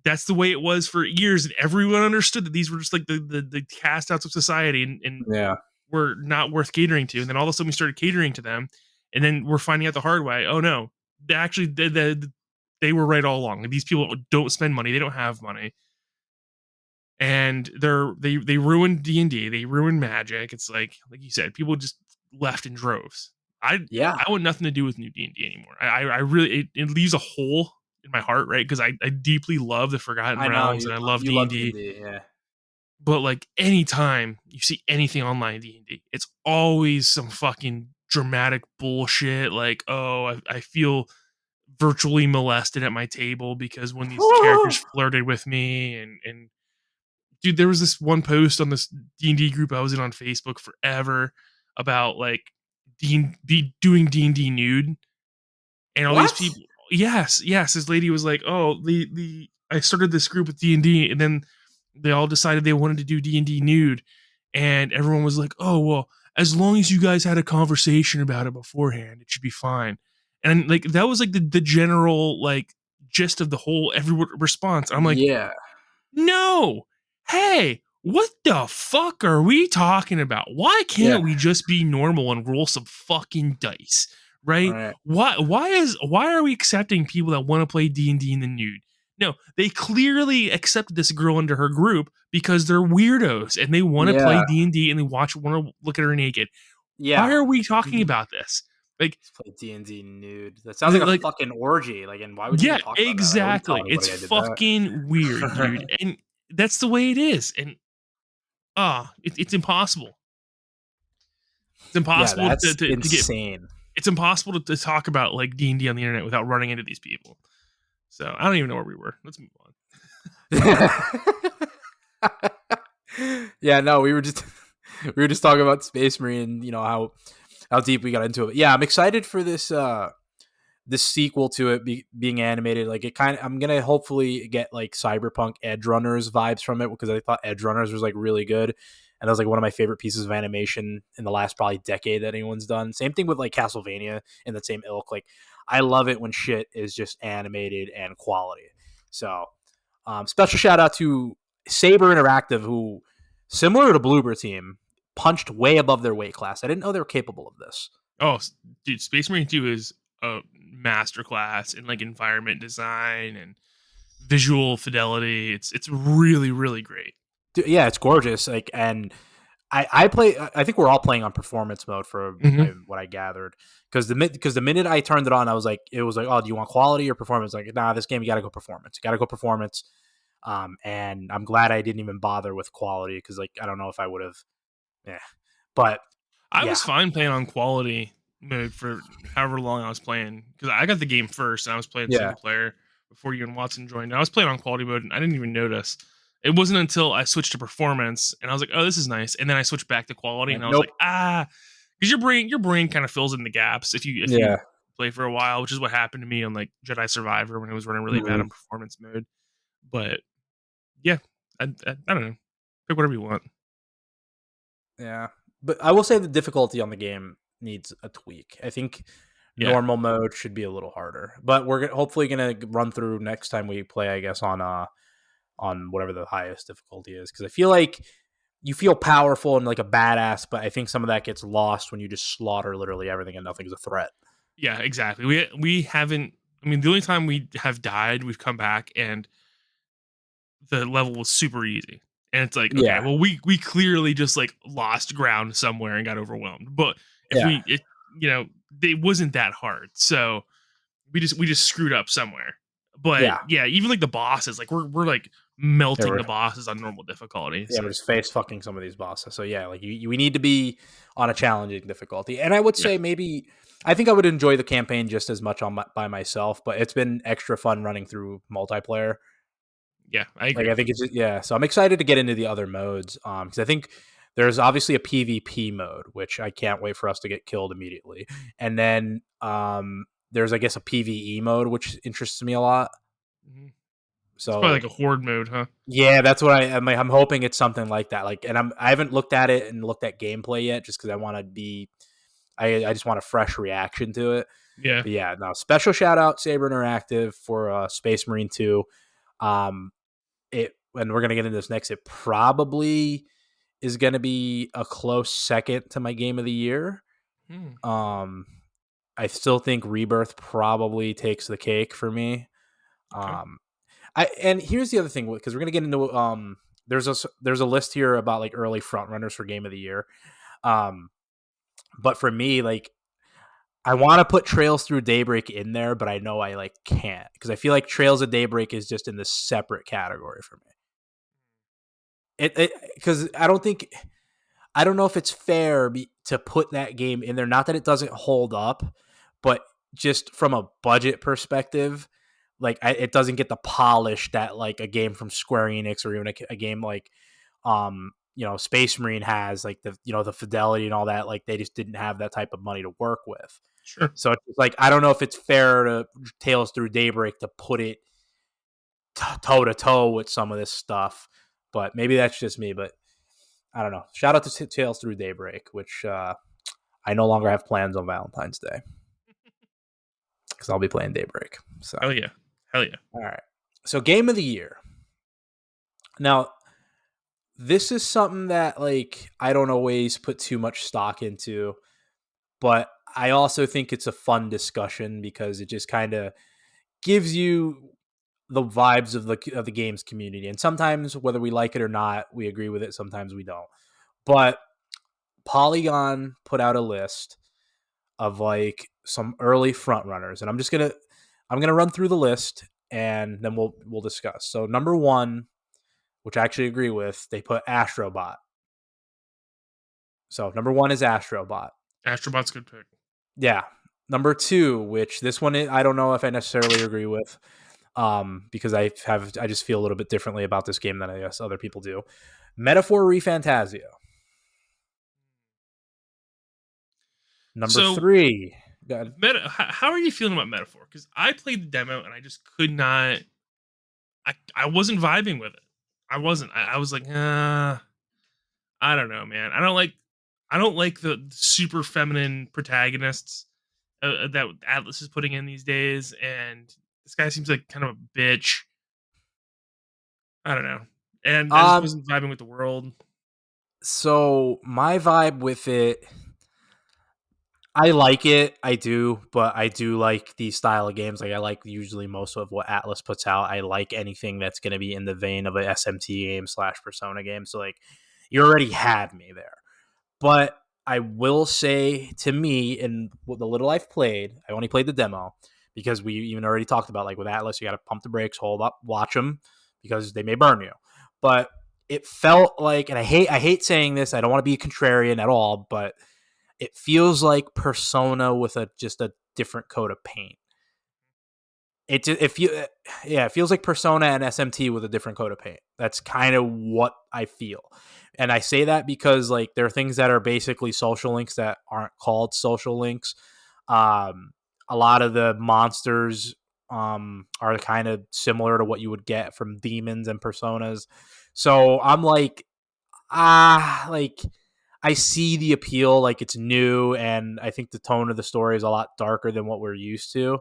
that's the way it was for years. And everyone understood that these were just like the cast outs of society, and Yeah. were not worth catering to. And then all of a sudden we started catering to them. And then we're finding out the hard way. Oh no, they actually they were right all along. These people don't spend money. They don't have money, and they ruined D&D. They ruined Magic. It's like you said, people just left in droves. Yeah. I want nothing to do with new D&D anymore. I really it leaves a hole in my heart, right? Because I deeply love the Forgotten I know Realms and I love you love D&D. D&D. Yeah. But like anytime you see anything online in D&D, it's always some fucking dramatic bullshit. Like, oh, I feel virtually molested at my table because when these characters flirted with me, and dude, there was this one post on this D&D group I was in on Facebook forever about like doing D&D nude, and all these What? people. Yes, this lady was like, "Oh, the I started this group with D&D, and then they all decided they wanted to do D&D nude." And everyone was like, "Oh, well, as long as you guys had a conversation about it beforehand, it should be fine." And like that was like the general like gist of the whole every response. I'm like, Yeah. no. Hey, what the fuck are we talking about? Why Yeah. can't we just be normal and roll some fucking dice? All Right? right. Why are we accepting people that want to play D&D in the nude? No, they clearly accepted this girl into her group because they're weirdos and they want to play Yeah. D&D and they want to look at her naked. Why Yeah. are we talking about this? Like Let's play D&D nude. That sounds like a like fucking orgy. Like, and why would you even yeah, talk about that? Like, I wouldn't tell exactly. It's anybody I did fucking weird, dude. that. And that's the way it is. And it's impossible. It's Yeah, impossible that's to get. insane. It's impossible to talk about like D&D on the internet without running into these people. So I don't even know where we were. Let's move on. Yeah, no, we were just talking about Space Marine, you know, how deep we got into it. Yeah, I'm excited for this sequel to it being animated. Like it kind of, I'm gonna hopefully get like Cyberpunk Edge Runners vibes from it because I thought Edge Runners was like really good, and that was like one of my favorite pieces of animation in the last probably decade that anyone's done. Same thing with like Castlevania in the same ilk. Like I love it when shit is just animated and quality. So special shout out to Saber Interactive, who similar to Bloober Team, punched way above their weight class. I didn't know they were capable of this. Oh, dude, Space Marine 2 is a masterclass in like environment design and visual fidelity. It's really really great. Yeah, it's gorgeous. Like, and I play. I think we're all playing on performance mode for Mm-hmm. what I gathered. Because the minute I turned it on, I was like, it was like, oh, do you want quality or performance? Like, nah, this game you got to go performance. You got to go performance. And I'm glad I didn't even bother with quality because like I don't know if I would have. Yeah, but I yeah, was fine playing on quality mode for however long I was playing because I got the game first and I was playing yeah, single player before you and Watson joined. I was playing on quality mode and I didn't even notice. It wasn't until I switched to performance and I was like, "Oh, this is nice," and then I switched back to quality like and I was nope, like, because your brain kind of fills in the gaps if you yeah, play for a while, which is what happened to me on like Jedi Survivor when it was running really bad hmm on performance mode. But yeah, I don't know, pick whatever you want. yeah. But I will say the difficulty on the game needs a tweak. I think Yeah, normal mode should be a little harder, but we're hopefully gonna run through next time we play. I guess on whatever the highest difficulty is because I feel like you feel powerful and like a badass, but I think some of that gets lost when you just slaughter literally everything and nothing's a threat. yeah, exactly. We haven't. I mean, the only time we have died, we've come back and the level was super easy. And it's like, okay, Yeah, well, we clearly just like lost ground somewhere and got overwhelmed. But if yeah, it wasn't that hard, so we just screwed up somewhere. But yeah. yeah, even like the bosses, like we're like They melting were the bosses on normal difficulty. yeah, we're So just face fucking some of these bosses. So yeah, like we need to be on a challenging difficulty. And I would yeah, say maybe I think I would enjoy the campaign just as much by myself, but it's been extra fun running through multiplayer. yeah, I Like agree. I think it's yeah. So I'm excited to get into the other modes because I think there's obviously a PvP mode which I can't wait for us to get killed immediately, and then there's I guess a PvE mode which interests me a lot. Mhm. It's probably So like a horde mode, huh? yeah, that's what I'm. Like, I'm hoping it's something like that. Like, and I haven't looked at it and looked at gameplay yet, just because I want to be. I just want a fresh reaction to it. Yeah. But yeah, no. Special shout out Saber Interactive for Space Marine 2. Um, it and we're gonna get into this next. It probably is gonna be a close second to my game of the year. Hmm. Um, I still think Rebirth probably takes the cake for me. Okay. Um, I and here's the other thing because we're gonna get into there's a list here about like early front runners for game of the year. Um, but for me, like I want to put Trails Through Daybreak in there, but I know I like can't because I feel like Trails of Daybreak is just in this separate category for me. It because I don't know if it's fair to put that game in there. Not that it doesn't hold up, but just from a budget perspective, like it doesn't get the polish that like a game from Square Enix or even a game like Space Marine has, like the fidelity and all that. Like they just didn't have that type of money to work with. Sure. So it's like I don't know if it's fair to Tales Through Daybreak to put it toe to toe with some of this stuff, but maybe that's just me. But I don't know. Shout out to Tales Through Daybreak, which I no longer have plans on Valentine's Day because I'll be playing Daybreak. So, Hell yeah. Hell yeah. all right. So, game of the year. Now, this is something that like I don't always put too much stock into, but I also think it's a fun discussion because it just kind of gives you the vibes of the games community. And sometimes, whether we like it or not, we agree with it. Sometimes we don't. But Polygon put out a list of like some early front runners, and I'm gonna run through the list and then we'll discuss. So number one, which I actually agree with, they put Astrobot. So number one is Astrobot. Astrobot's good pick. Yeah. Number two, which this one I don't know if I necessarily agree with, because I just feel a little bit differently about this game than I guess other people do. Metaphor Refantasio. Number So three, how are you feeling about Metaphor? Because I played the demo and I just could not. I wasn't vibing with it. I wasn't. I was like, I don't know, man. I don't like the super feminine protagonists that Atlas is putting in these days, and this guy seems like kind of a bitch. I don't know. and I just Um, wasn't vibing with the world. so my vibe with it, I like it, I do, but I do like these style of games. Like I like usually most of what Atlas puts out. I like anything that's going to be in the vein of a SMT game slash Persona game. So like, you already had me there. But I will say, to me, in the little I've played, I only played the demo because we even already talked about, like with Atlas, you got to pump the brakes, hold up, watch them because they may burn you. But it felt like, and I hate saying this, I don't want to be a contrarian at all, but it feels like Persona with just a different coat of paint. It feels like Persona and SMT with a different coat of paint. That's kind of what I feel. And I say that because like there are things that are basically social links that aren't called social links. Um, a lot of the monsters are kind of similar to what you would get from demons and personas. So I'm like I see the appeal, like it's new, and I think the tone of the story is a lot darker than what we're used to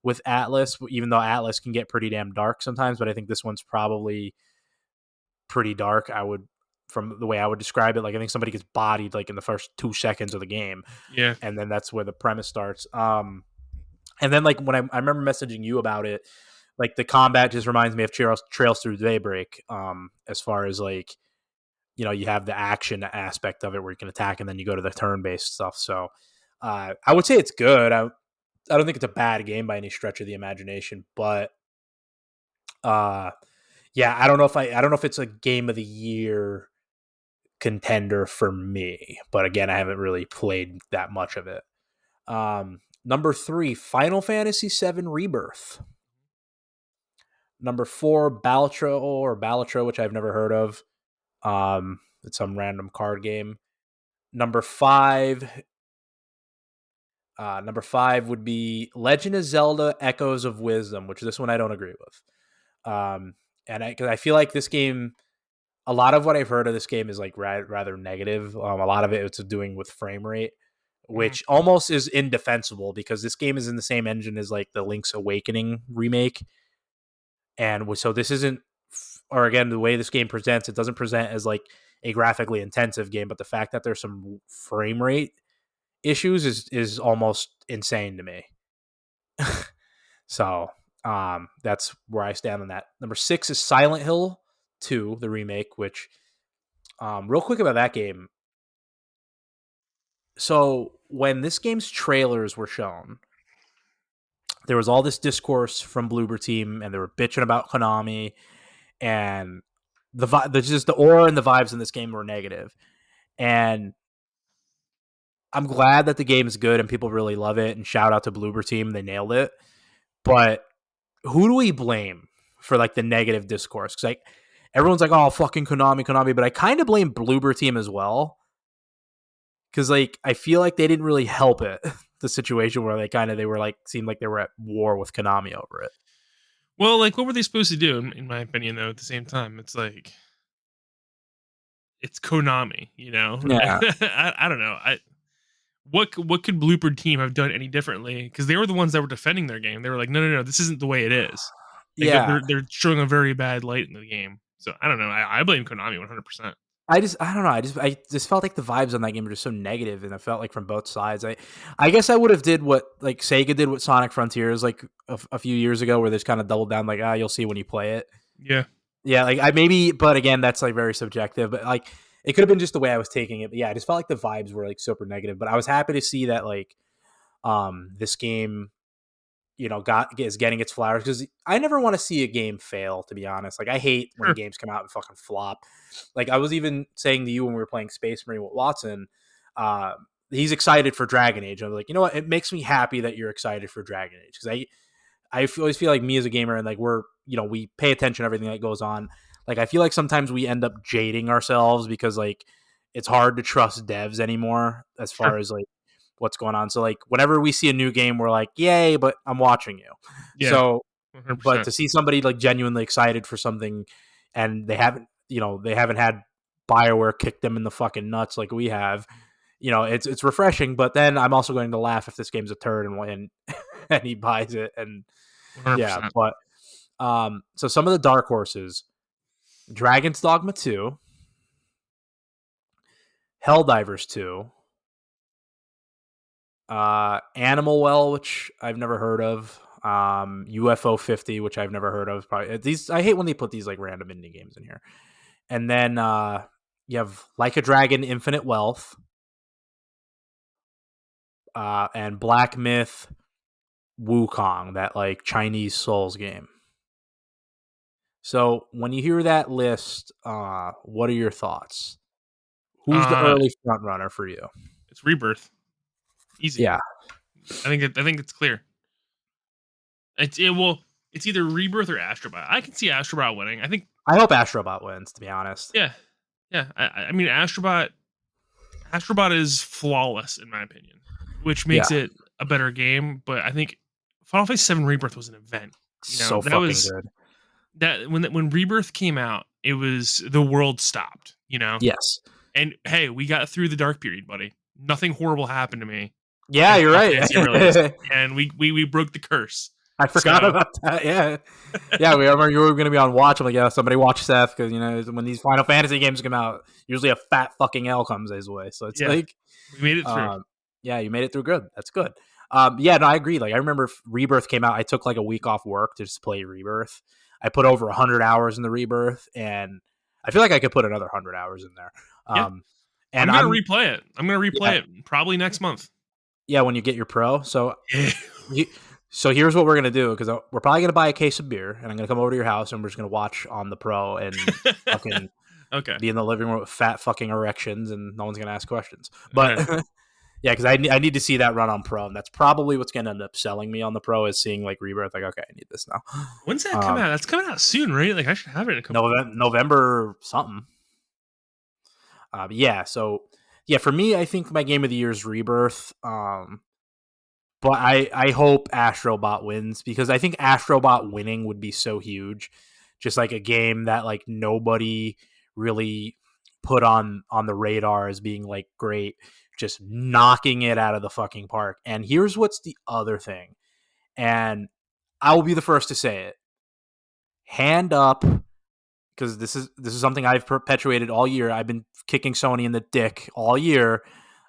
with Atlas, even though Atlas can get pretty damn dark sometimes, but I think this one's probably pretty dark. From the way I would describe it, like I think somebody gets bodied like in the first 2 seconds of the game, Yeah, and then that's where the premise starts. And then like when I remember messaging you about it, like the combat just reminds me of Trails Through Daybreak. As far as like you have the action aspect of it where you can attack and then you go to the turn based stuff. So I would say it's good. I don't think it's a bad game by any stretch of the imagination, but uh, yeah, I don't know if it's a game of the year contender for me. But again, I haven't really played that much of it. Number 3, Final Fantasy VII Rebirth. Number 4, Balatro, which I've never heard of. It's some random card game. Number 5, would be Legend of Zelda: Echoes of Wisdom, which this one I don't agree with. And because I feel like this game, a lot of what I've heard of this game is like rather negative. A lot of it's doing with frame rate, mhm. which almost is indefensible because this game is in the same engine as like the Link's Awakening remake, and so this isn't, or again, the way this game presents, it doesn't present as like a graphically intensive game, but the fact that there's some frame rate issues is almost insane to me. So that's where I stand on that. Number 6 is Silent Hill 2, the remake, which real quick about that game. So when this game's trailers were shown, there was all this discourse from Bloober Team, and they were bitching about Konami, and the aura and the vibes in this game were negative. And I'm glad that the game is good and people really love it. And shout out to Bloober Team, they nailed it. But who do we blame for like the negative discourse? Because like everyone's like, "Oh, fucking Konami," but I kind of blame Bloober Team as well. Because like I feel like they didn't really help it, the situation where they were like seemed like they were at war with Konami over it. Well, like, what were they supposed to do? In my opinion, though, at the same time, it's like it's Konami. Yeah, I don't know. What could Blooper Team have done any differently? Because they were the ones that were defending their game. They were like, no, no, no, this isn't the way it is. Like yeah. they're showing a very bad light in the game. So I don't know. I blame Konami 100%. I don't know. I just felt like the vibes on that game were just so negative, and I felt like from both sides. I guess I would have did what like Sega did with Sonic Frontiers like a few years ago, where they just kind of doubled down, like you'll see when you play it. Yeah, Yeah, like I maybe, but again, that's like very subjective. But like it could have been just the way I was taking it. But yeah, I just felt like the vibes were like super negative. But I was happy to see that like this game is getting its flowers because I never want to see a game fail. To be honest, like I hate when sure. games come out and fucking flop. Like I was even saying to you when we were playing Space Marine with Watson, uh, he's excited for Dragon Age. I was like, you know what? It makes me happy that you're excited for Dragon Age because always feel like me as a gamer and like we pay attention to everything that goes on. Like I feel like sometimes we end up jading ourselves because like it's hard to trust devs anymore as far Sure. as like what's going on. So like whenever we see a new game, we're like, yay, but I'm watching you. Yeah, So, but 100%. to see somebody like genuinely excited for something and they haven't had Bioware kick them in the fucking nuts like we have, it's refreshing. But then I'm also going to laugh if this game's a turd and he buys it. And yeah, 100%. but so some of the dark horses. Dragon's Dogma 2, Helldivers 2, Animal Well, which I've never heard of, UFO 50, which I've never heard of. Probably these. I hate when they put these like random indie games in here. And then you have Like a Dragon, Infinite Wealth, and Black Myth, Wukong, that like Chinese Souls game. So when you hear that list, what are your thoughts? Who's the Uh, early front runner for you? it's Rebirth. Easy. Yeah, I think it's clear. It's either Rebirth or Astrobot. I can see Astrobot winning. I think. I hope Astrobot wins. To be honest, Yeah, yeah. I mean, Astrobot is flawless in my opinion, which yeah, makes it a better game. But I think Final Fantasy VII Rebirth was an event. You know, so fucking good. that when Rebirth came out, it was the world stopped. You know, Yes. and hey, we got through the dark period, buddy. Nothing horrible happened to me Yeah, in you're Final right. Fantasy released, and we broke the curse. I forgot So about that. Yeah, yeah. We remember you were going to be on watch. I'm like, yeah, somebody watch Seth because when these Final Fantasy games come out, usually a fat fucking L comes his way. So it's yeah, like, we made it through. yeah, you made it through good. That's good. Yeah, no, I agree. Like I remember Rebirth came out. I took like a week off work to just play Rebirth. I put over 100 hours in the Rebirth, and I feel like I could put another 100 hours in there. Yeah, And I'm gonna I'm replay it. I'm gonna replay yeah, it probably next month. yeah. When you get your pro, so Yeah. you, so here's what we're gonna do because we're probably gonna buy a case of beer, and I'm gonna come over to your house, and we're just gonna watch on the pro and fucking Okay. be in the living room with fat fucking erections, and no one's gonna ask questions. All But right. yeah, because I need to see that run on pro, and that's probably what's gonna end up selling me on the pro is seeing like Rebirth. Like, okay, I need this now. When's that come out? That's coming out soon, right? Like I should have it in a couple weeks. November something. Yeah, so yeah, for me, I think my game of the year is Rebirth. But I hope Astrobot wins because I think Astrobot winning would be so huge. Just like a game that like nobody really put on the radar as being like great, just knocking it out of the fucking park. And here's what's the other thing. And I will be the first to say it. Hand up, because this is something I've perpetuated all year. I've been kicking Sony in the dick all year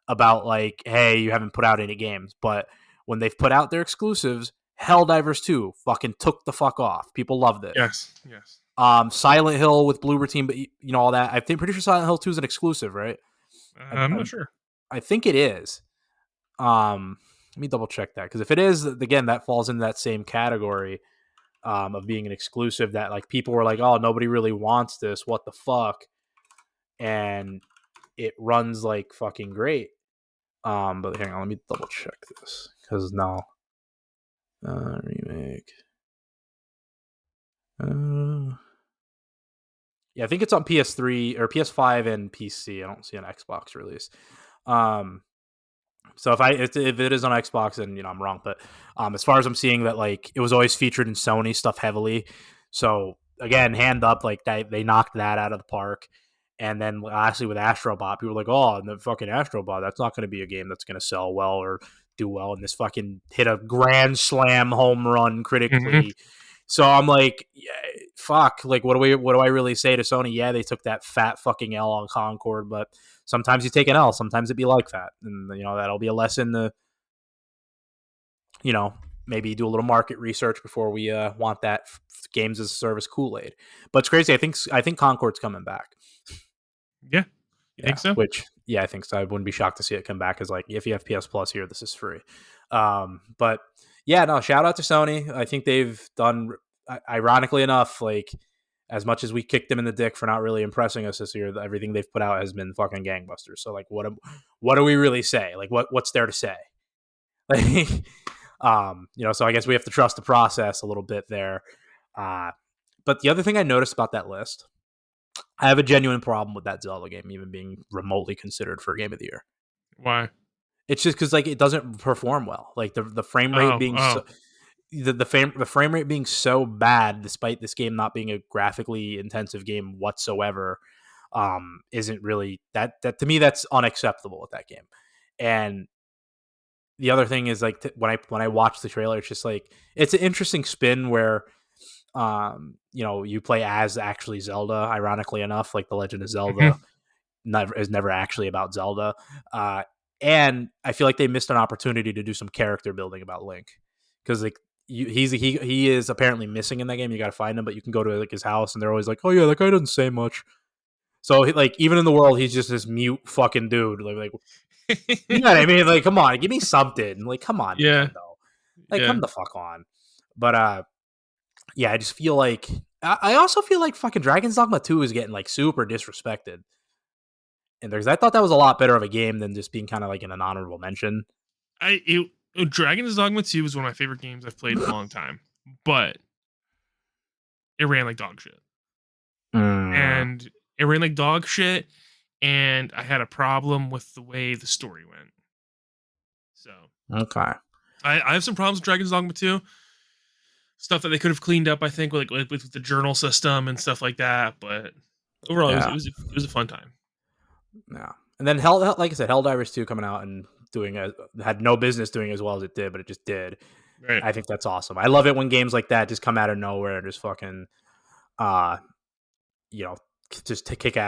about like, hey, you haven't put out any games. But when they've put out their exclusives, Helldivers 2 fucking took the fuck off. People loved it. Yes. Yes. Silent Hill with Bloober Team, but all that. I think pretty sure Silent Hill 2 is an exclusive, right? I'm I, not sure. I think it is. Let me double check that because if it is, again, that falls into that same category of being an exclusive that like people were like, oh, nobody really wants this. What the fuck? And it runs like fucking great. But hang on, let me double check this because now remake. Yeah, I think it's on PS3 or PS5 and PC. I don't see an Xbox release. So if it is on Xbox, then I'm wrong. But as far as I'm seeing that, like it was always featured in Sony stuff heavily. So again, hand up, like they knocked that out of the park. And then lastly with Astrobot, people were like, "Oh, the fucking Astrobot, that's not going to be a game that's going to sell well or do well." And this fucking hit a grand slam home run Hmm. critically. So I'm like, yeah, fuck. Like, what do I really say to Sony? Yeah, they took that fat fucking L on Concord, but sometimes you take an L. Sometimes it be like that, and that'll be a lesson to you know maybe do a little market research before we want that games as a service Kool-Aid. But it's crazy. I think Concord's coming back. Yeah. You think Yeah, so? which yeah, I think so. I wouldn't be shocked to see it come back as like if you have PS Plus here, this is free. But yeah, no, shout out to Sony. I think they've done ironically enough, like as much as we kicked them in the dick for not really impressing us this year, everything they've put out has been fucking gangbusters. So like what do we really say? Like what's there to say? Like so I guess we have to trust the process a little bit there. But the other thing I noticed about that list, I have a genuine problem with that Zelda game even being remotely considered for game of the year. Why? It's just because like it doesn't perform well. Like the frame rate Oh, being oh. so, the frame rate being so bad, despite this game not being a graphically intensive game whatsoever, isn't really that to me that's unacceptable with that game. And the other thing is like when I watch the trailer, it's just like it's an interesting spin where You play as actually Zelda. Ironically enough, like The Legend of Zelda is never actually about Zelda. Uh, and I feel like they missed an opportunity to do some character building about Link, because like he is apparently missing in that game. You got to find him, but you can go to like his house, and they're always like, "Oh yeah, that guy doesn't say much." So like even in the world, he's just this mute fucking dude. Like you know what I mean? Like come on, give me something. Like come on, Yeah, Nintendo. Like yeah. come the fuck on. But yeah, I just feel like I also feel like fucking Dragon's Dogma 2 is getting like super disrespected. And I thought that was a lot better of a game than just being kind of like in an honorable mention. Dragon's Dogma 2 is one of my favorite games I've played in a long time, but it ran like dog shit. Mm, And it ran like dog shit, and I had a problem with the way the story went. So okay. I have some problems with Dragon's Dogma 2. Stuff that they could have cleaned up, I think, with the journal system and stuff like that. But overall, Yeah. it was a fun time. Yeah. And then like I said, Helldivers 2 coming out and had no business doing as well as it did, but it just did. Right. I think that's awesome. I love it when games like that just come out of nowhere and just fucking uh you know, just to kick ass